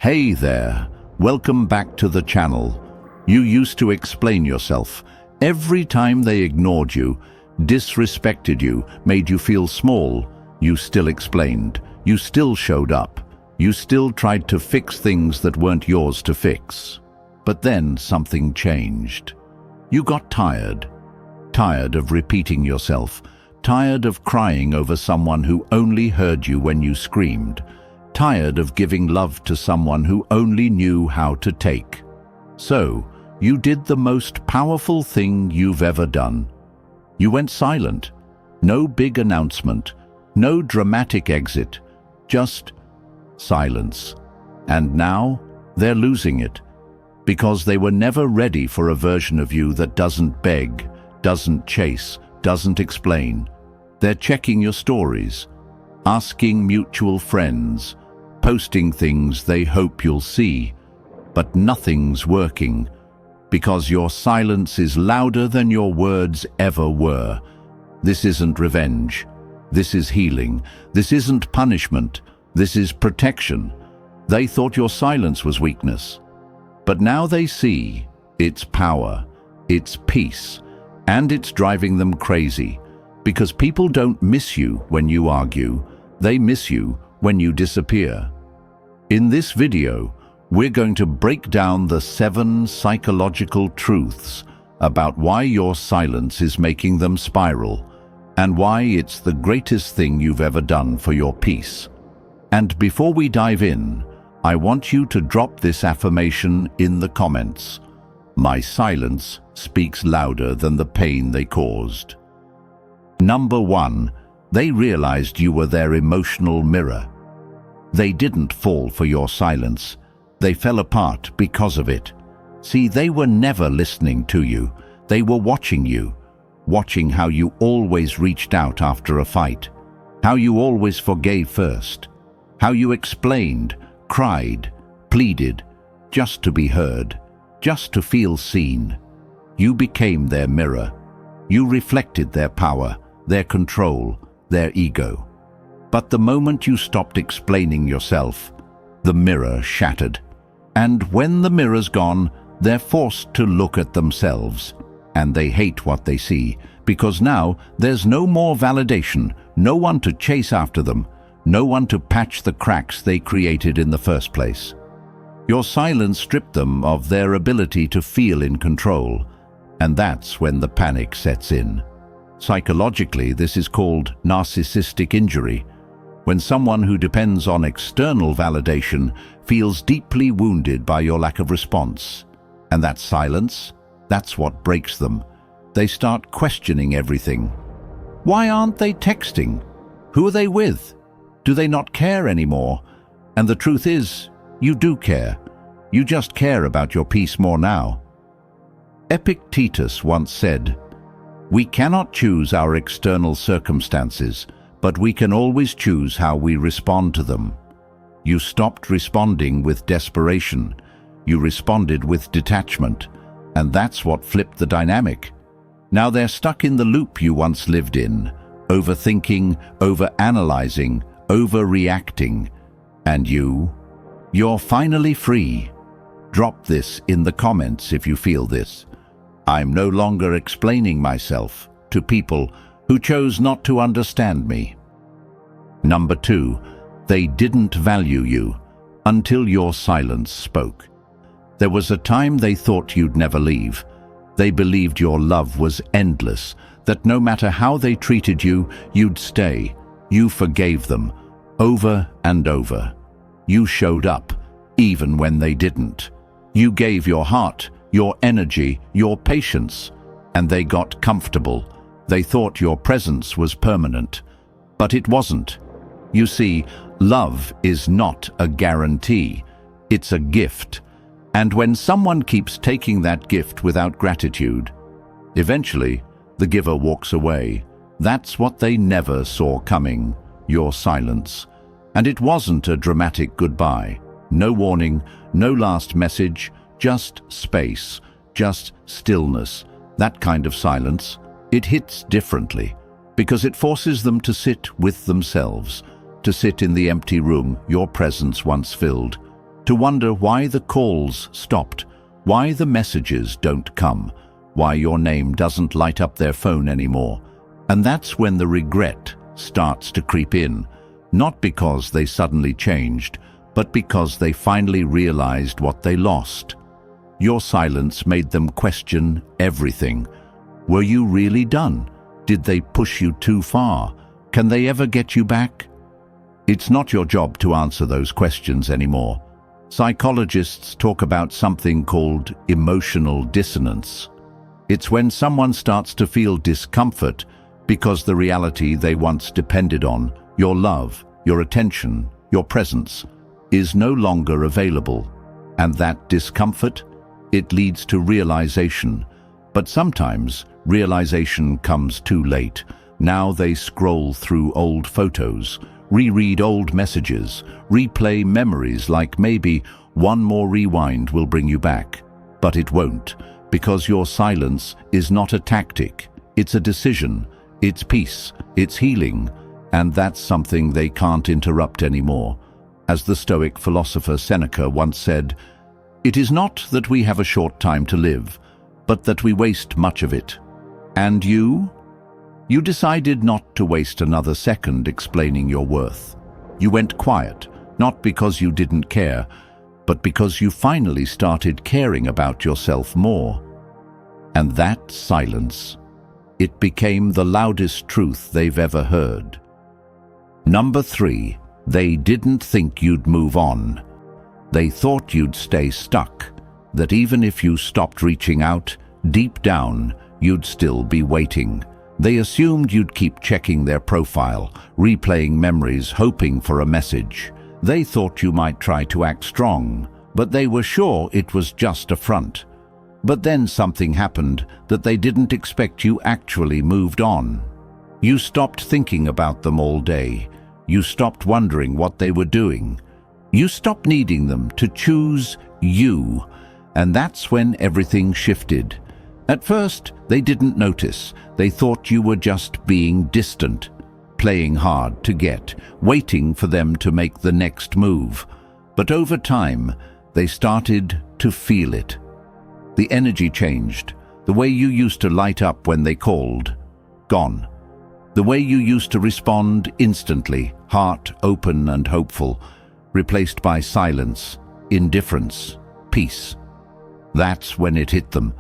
Hey there, welcome back to the channel. You used to explain yourself. Every time they ignored you, disrespected you, made you feel small, you still explained. You still showed up. You still tried to fix things that weren't yours to fix. But then something changed. You got tired. Tired of repeating yourself. Tired of crying over someone who only heard you when you screamed. Tired of giving love to someone who only knew how to take. So, you did the most powerful thing you've ever done. You went silent. No big announcement. No dramatic exit. Just silence. And now, they're losing it. Because they were never ready for a version of you that doesn't beg, doesn't chase, doesn't explain. They're checking your stories, asking mutual friends, posting things they hope you'll see, but nothing's working, because your silence is louder than your words ever were. This isn't revenge. This is healing. This isn't punishment. This is protection. They thought your silence was weakness. But now they see it's power, it's peace, and it's driving them crazy. Because people don't miss you when you argue. They miss you when you disappear. In this video, we're going to break down the 7 psychological truths about why your silence is making them spiral, and why it's the greatest thing you've ever done for your peace. And before we dive in, I want you to drop this affirmation in the comments. My silence speaks louder than the pain they caused. Number 1, they realized you were their emotional mirror. They didn't fall for your silence. They fell apart because of it. See, they were never listening to you. They were watching you. Watching how you always reached out after a fight. How you always forgave first. How you explained, cried, pleaded, just to be heard, just to feel seen. You became their mirror. You reflected their power, their control, their ego. But the moment you stopped explaining yourself, the mirror shattered. And when the mirror's gone, they're forced to look at themselves. And they hate what they see, because now there's no more validation, no one to chase after them, no one to patch the cracks they created in the first place. Your silence stripped them of their ability to feel in control, and that's when the panic sets in. Psychologically, this is called narcissistic injury, when someone who depends on external validation feels deeply wounded by your lack of response. And that silence, that's what breaks them. They start questioning everything. Why aren't they texting? Who are they with? Do they not care anymore? And the truth is, you do care. You just care about your peace more now. Epictetus once said, "We cannot choose our external circumstances, but we can always choose how we respond to them." You stopped responding with desperation. You responded with detachment, and that's what flipped the dynamic. Now they're stuck in the loop you once lived in, overthinking, overanalyzing, overreacting. And you're finally free. Drop this in the comments if you feel this. I'm no longer explaining myself to people who chose not to understand me. Number 2, they didn't value you until your silence spoke. There was a time they thought you'd never leave. They believed your love was endless, that no matter how they treated you, you'd stay. You forgave them, over and over. You showed up, even when they didn't. You gave your heart, your energy, your patience, and they got comfortable. They thought your presence was permanent, but it wasn't. You see, love is not a guarantee. It's a gift. And when someone keeps taking that gift without gratitude, eventually the giver walks away. That's what they never saw coming, your silence. And it wasn't a dramatic goodbye. No warning, no last message, just space, just stillness. That kind of silence, it hits differently, because it forces them to sit with themselves, to sit in the empty room your presence once filled. to wonder why the calls stopped, why the messages don't come, why your name doesn't light up their phone anymore. And that's when the regret starts to creep in, not because they suddenly changed, but because they finally realized what they lost. Your silence made them question everything. Were you really done? Did they push you too far? Can they ever get you back? It's not your job to answer those questions anymore. Psychologists talk about something called emotional dissonance. It's when someone starts to feel discomfort because the reality they once depended on, your love, your attention, your presence, is no longer available. And that discomfort, it leads to realization. But sometimes realization comes too late. Now they scroll through old photos, reread old messages, replay memories like maybe one more rewind will bring you back. But it won't, because your silence is not a tactic. It's a decision, it's peace, it's healing, and that's something they can't interrupt anymore. As the Stoic philosopher Seneca once said, "It is not that we have a short time to live, but that we waste much of it." And you? You decided not to waste another second explaining your worth. You went quiet, not because you didn't care, but because you finally started caring about yourself more. And that silence, it became the loudest truth they've ever heard. Number 3, they didn't think you'd move on. They thought you'd stay stuck, that even if you stopped reaching out, deep down, you'd still be waiting. They assumed you'd keep checking their profile, replaying memories, hoping for a message. They thought you might try to act strong, but they were sure it was just a front. But then something happened that they didn't expect. You actually moved on. You stopped thinking about them all day. You stopped wondering what they were doing. You stopped needing them to choose you. And that's when everything shifted. At first, they didn't notice. They thought you were just being distant, playing hard to get, waiting for them to make the next move. But over time, they started to feel it. The energy changed. The way you used to light up when they called, gone. The way you used to respond instantly, heart open and hopeful, replaced by silence, indifference, peace. That's when it hit them.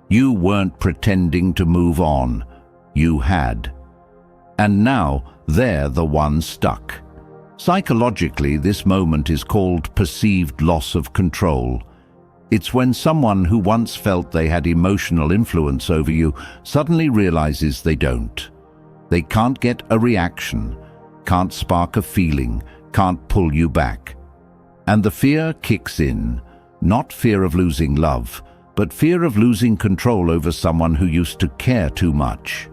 You weren't pretending to move on. You had. And now they're the one stuck. Psychologically, this moment is called perceived loss of control. It's when someone who once felt they had emotional influence over you suddenly realizes they don't. They can't get a reaction, can't spark a feeling, can't pull you back. And the fear kicks in, not fear of losing love, but fear of losing control over someone who used to care too much.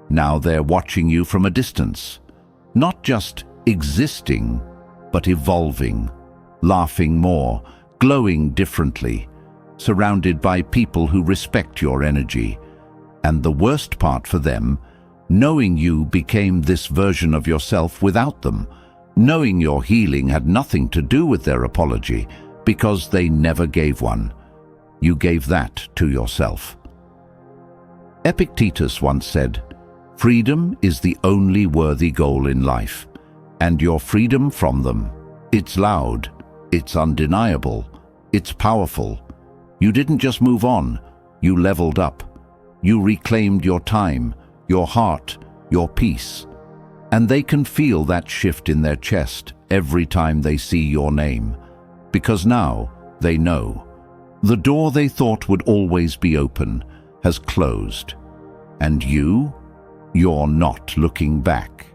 Now they're watching you from a distance, not just existing, but evolving, laughing more, glowing differently, surrounded by people who respect your energy. And the worst part for them, knowing you became this version of yourself without them, knowing your healing had nothing to do with their apology, because they never gave one. You gave that to yourself. Epictetus once said, "Freedom is the only worthy goal in life, and your freedom from them, it's loud, it's undeniable, it's powerful. You didn't just move on, you leveled up. You reclaimed your time, your heart, your peace." And they can feel that shift in their chest every time they see your name, because now they know. The door they thought would always be open has closed. And you're not looking back.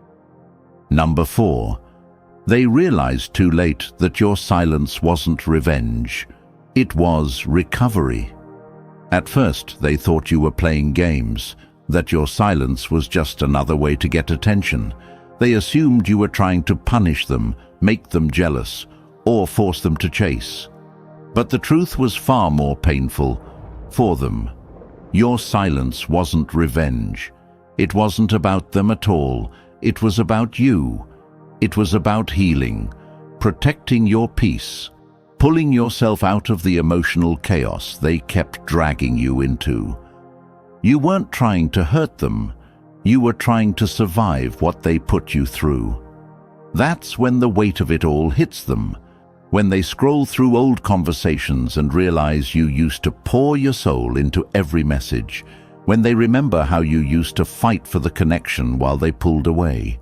Number 4, they realized too late that your silence wasn't revenge. It was recovery. At first, they thought you were playing games, that your silence was just another way to get attention. They assumed you were trying to punish them, make them jealous, or force them to chase. But the truth was far more painful for them. Your silence wasn't revenge. It wasn't about them at all. It was about you. It was about healing, protecting your peace, pulling yourself out of the emotional chaos they kept dragging you into. You weren't trying to hurt them, you were trying to survive what they put you through. That's when the weight of it all hits them, when they scroll through old conversations and realize you used to pour your soul into every message, when they remember how you used to fight for the connection while they pulled away,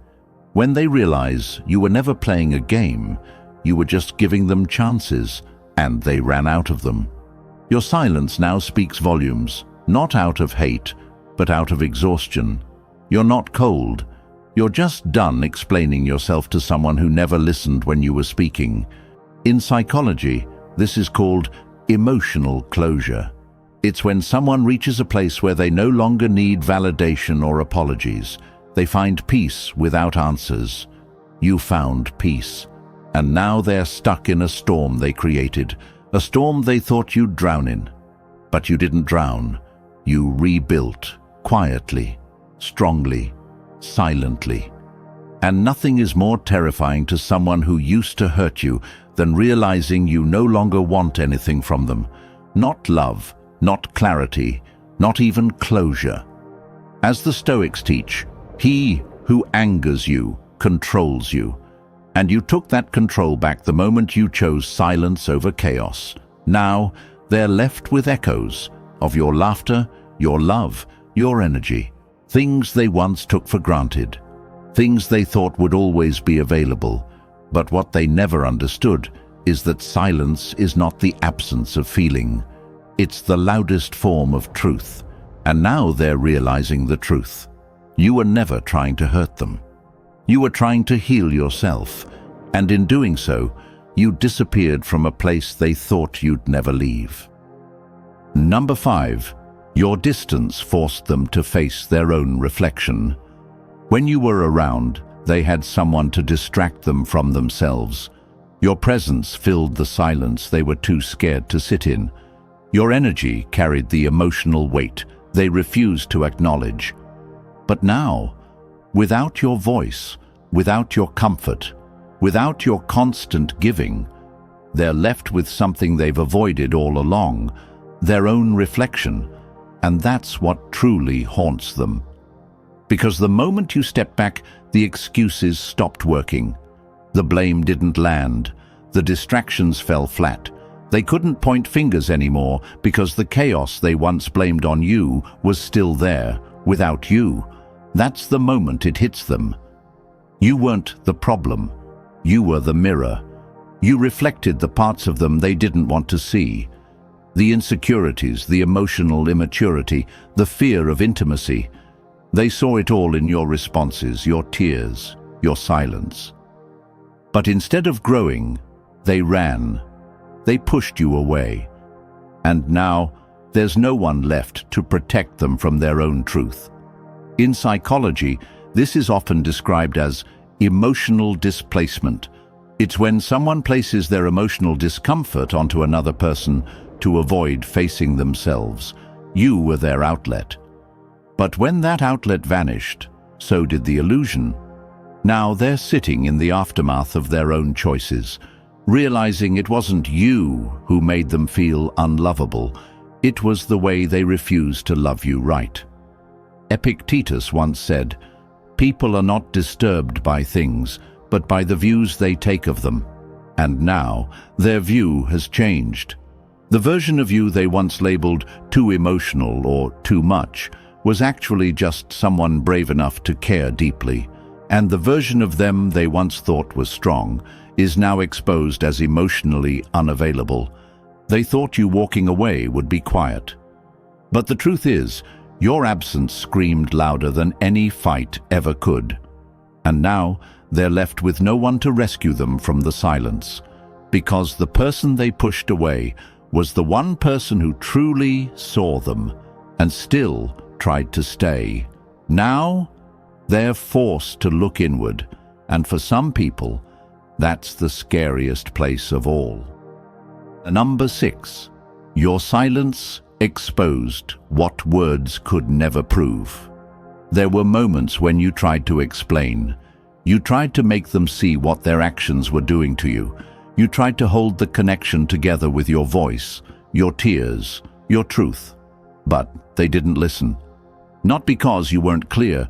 when they realize you were never playing a game, you were just giving them chances, and they ran out of them. Your silence now speaks volumes, not out of hate, but out of exhaustion. You're not cold. You're just done explaining yourself to someone who never listened when you were speaking. In psychology, this is called emotional closure. It's when someone reaches a place where they no longer need validation or apologies. They find peace without answers. You found peace. And now they're stuck in a storm they created, a storm they thought you'd drown in. But you didn't drown. You rebuilt, quietly, strongly, silently. And nothing is more terrifying to someone who used to hurt you than realizing you no longer want anything from them. Not love, not clarity, not even closure. As the Stoics teach, he who angers you controls you. And you took that control back the moment you chose silence over chaos. Now, they're left with echoes of your laughter, your love, your energy, things they once took for granted, things they thought would always be available. But what they never understood is that silence is not the absence of feeling. It's the loudest form of truth. And now they're realizing the truth. You were never trying to hurt them. You were trying to heal yourself, and in doing so, you disappeared from a place they thought you'd never leave. Number 5. Your distance forced them to face their own reflection. When you were around, they had someone to distract them from themselves. Your presence filled the silence they were too scared to sit in. Your energy carried the emotional weight they refused to acknowledge. But now, without your voice, without your comfort, without your constant giving, they're left with something they've avoided all along, their own reflection, and that's what truly haunts them. Because the moment you step back, the excuses stopped working. The blame didn't land. The distractions fell flat. They couldn't point fingers anymore because the chaos they once blamed on you was still there, without you. That's the moment it hits them. You weren't the problem. You were the mirror. You reflected the parts of them they didn't want to see. The insecurities, the emotional immaturity, the fear of intimacy. They saw it all in your responses, your tears, your silence. But instead of growing, they ran. They pushed you away. And now, there's no one left to protect them from their own truth. In psychology, this is often described as emotional displacement. It's when someone places their emotional discomfort onto another person to avoid facing themselves. You were their outlet. But when that outlet vanished, so did the illusion. Now they're sitting in the aftermath of their own choices, realizing it wasn't you who made them feel unlovable. It was the way they refused to love you right. Epictetus once said, "People are not disturbed by things, but by the views they take of them." And now, their view has changed. The version of you they once labeled too emotional or too much was actually just someone brave enough to care deeply. And the version of them they once thought was strong is now exposed as emotionally unavailable. They thought you walking away would be quiet. But the truth is, your absence screamed louder than any fight ever could. And now, they're left with no one to rescue them from the silence, because the person they pushed away was the one person who truly saw them and still tried to stay. Now, they're forced to look inward, and for some people, that's the scariest place of all. Number 6. Your silence exposed what words could never prove. There were moments when you tried to explain. You tried to make them see what their actions were doing to you. You tried to hold the connection together with your voice, your tears, your truth. But they didn't listen. Not because you weren't clear,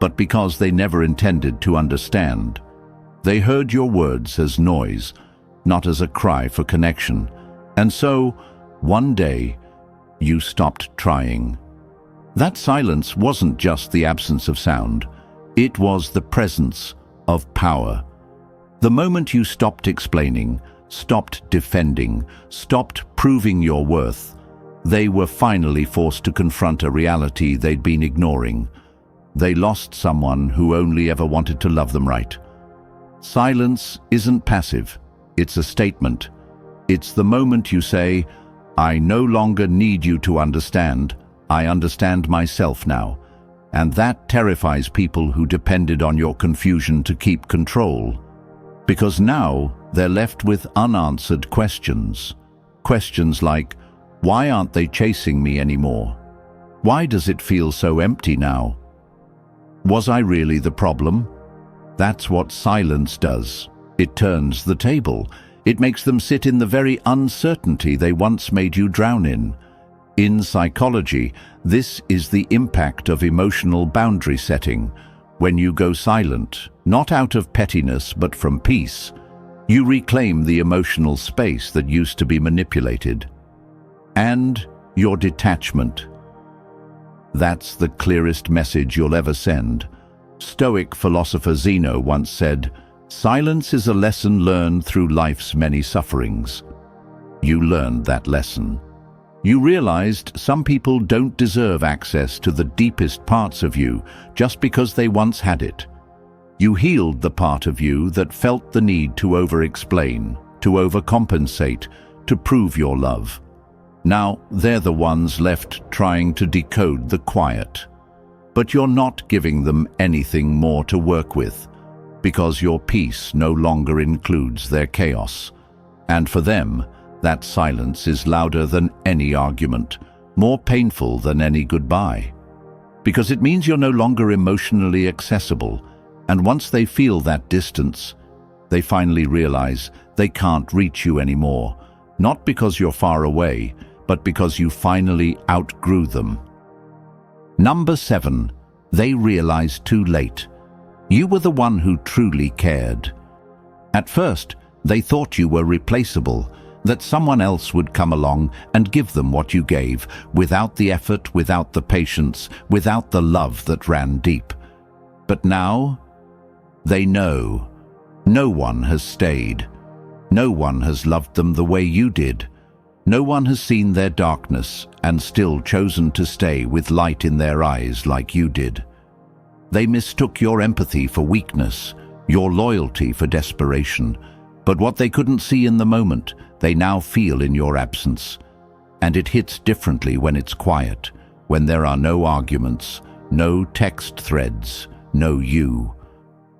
but because they never intended to understand. They heard your words as noise, not as a cry for connection. And so, one day, you stopped trying. That silence wasn't just the absence of sound. It was the presence of power. The moment you stopped explaining, stopped defending, stopped proving your worth, they were finally forced to confront a reality they'd been ignoring. They lost someone who only ever wanted to love them right. Silence isn't passive. It's a statement. It's the moment you say, "I no longer need you to understand. I understand myself now." And that terrifies people who depended on your confusion to keep control. Because now they're left with unanswered questions. Questions like, why aren't they chasing me anymore? Why does it feel so empty now? Was I really the problem? That's what silence does. It turns the table. It makes them sit in the very uncertainty they once made you drown in. In psychology, this is the impact of emotional boundary setting. When you go silent, not out of pettiness but from peace, you reclaim the emotional space that used to be manipulated. And your detachment. That's the clearest message you'll ever send. Stoic philosopher Zeno once said, "Silence is a lesson learned through life's many sufferings." You learned that lesson. You realized some people don't deserve access to the deepest parts of you just because they once had it. You healed the part of you that felt the need to over-explain, to overcompensate, to prove your love. Now they're the ones left trying to decode the quiet. But you're not giving them anything more to work with, because your peace no longer includes their chaos. And for them, that silence is louder than any argument, more painful than any goodbye. Because it means you're no longer emotionally accessible, and once they feel that distance, they finally realize they can't reach you anymore, not because you're far away, but because you finally outgrew them. Number 7, they realized too late. You were the one who truly cared. At first, they thought you were replaceable, that someone else would come along and give them what you gave, without the effort, without the patience, without the love that ran deep. But now, they know. No one has stayed. No one has loved them the way you did. No one has seen their darkness and still chosen to stay with light in their eyes like you did. They mistook your empathy for weakness, your loyalty for desperation. But what they couldn't see in the moment, they now feel in your absence. And it hits differently when it's quiet, when there are no arguments, no text threads, no you.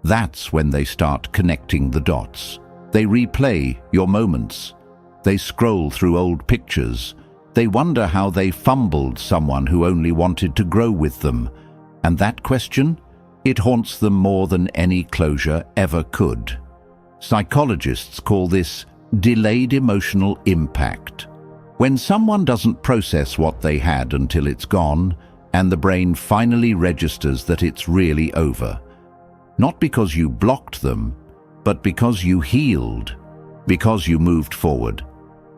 That's when they start connecting the dots. They replay your moments. They scroll through old pictures. They wonder how they fumbled someone who only wanted to grow with them. And that question, it haunts them more than any closure ever could. Psychologists call this delayed emotional impact. When someone doesn't process what they had until it's gone, and the brain finally registers that it's really over. Not because you blocked them, but because you healed, because you moved forward,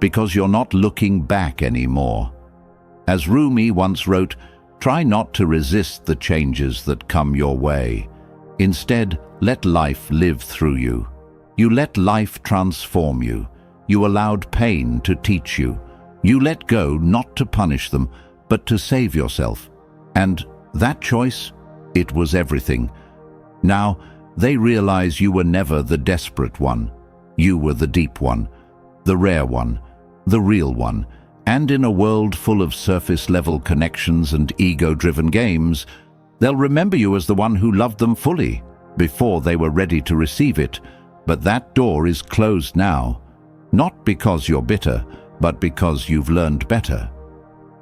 because you're not looking back anymore. As Rumi once wrote, try not to resist the changes that come your way. Instead, let life live through you. You let life transform you. You allowed pain to teach you. You let go not to punish them, but to save yourself. And that choice, it was everything. Now, they realize you were never the desperate one. You were the deep one, the rare one, the real one. And in a world full of surface-level connections and ego-driven games, they'll remember you as the one who loved them fully, before they were ready to receive it. But that door is closed now, not because you're bitter, but because you've learned better.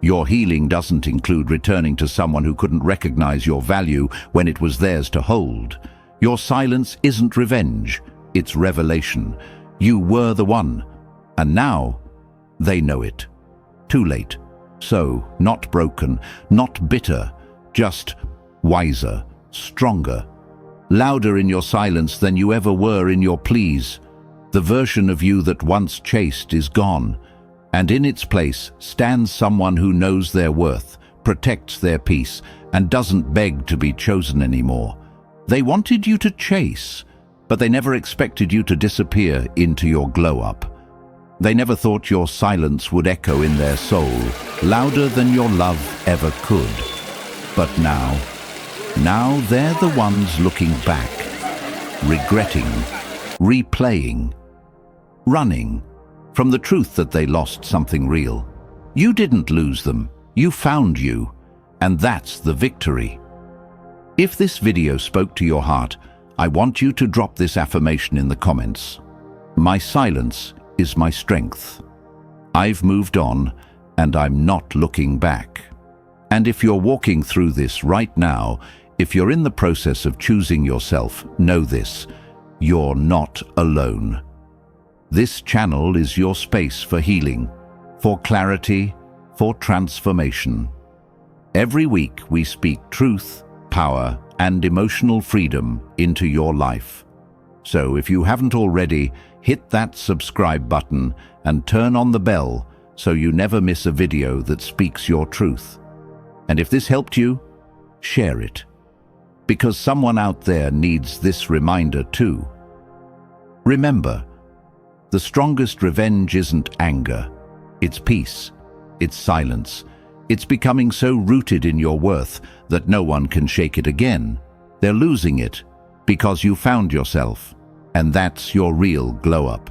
Your healing doesn't include returning to someone who couldn't recognize your value when it was theirs to hold. Your silence isn't revenge, it's revelation. You were the one, and now they know it. Too late. So, not broken, not bitter, just wiser, stronger, louder in your silence than you ever were in your pleas. The version of you that once chased is gone, and in its place stands someone who knows their worth, protects their peace, and doesn't beg to be chosen anymore. They wanted you to chase, but they never expected you to disappear into your glow-up. They never thought your silence would echo in their soul, louder than your love ever could. But now they're the ones looking back, regretting, replaying, running from the truth that they lost something real. You didn't lose them, you found you, and that's the victory. If this video spoke to your heart, I want you to drop this affirmation in the comments. My silence is my strength. I've moved on, and I'm not looking back. And if you're walking through this right now, if you're in the process of choosing yourself, know this: you're not alone. This channel is your space for healing, for clarity, for transformation. Every week we speak truth, power, and emotional freedom into your life. So if you haven't already, hit that subscribe button and turn on the bell so you never miss a video that speaks your truth. And if this helped you, share it, because someone out there needs this reminder too. Remember, the strongest revenge isn't anger, it's peace, it's silence. It's becoming so rooted in your worth that no one can shake it again. They're losing it because you found yourself, and that's your real glow-up.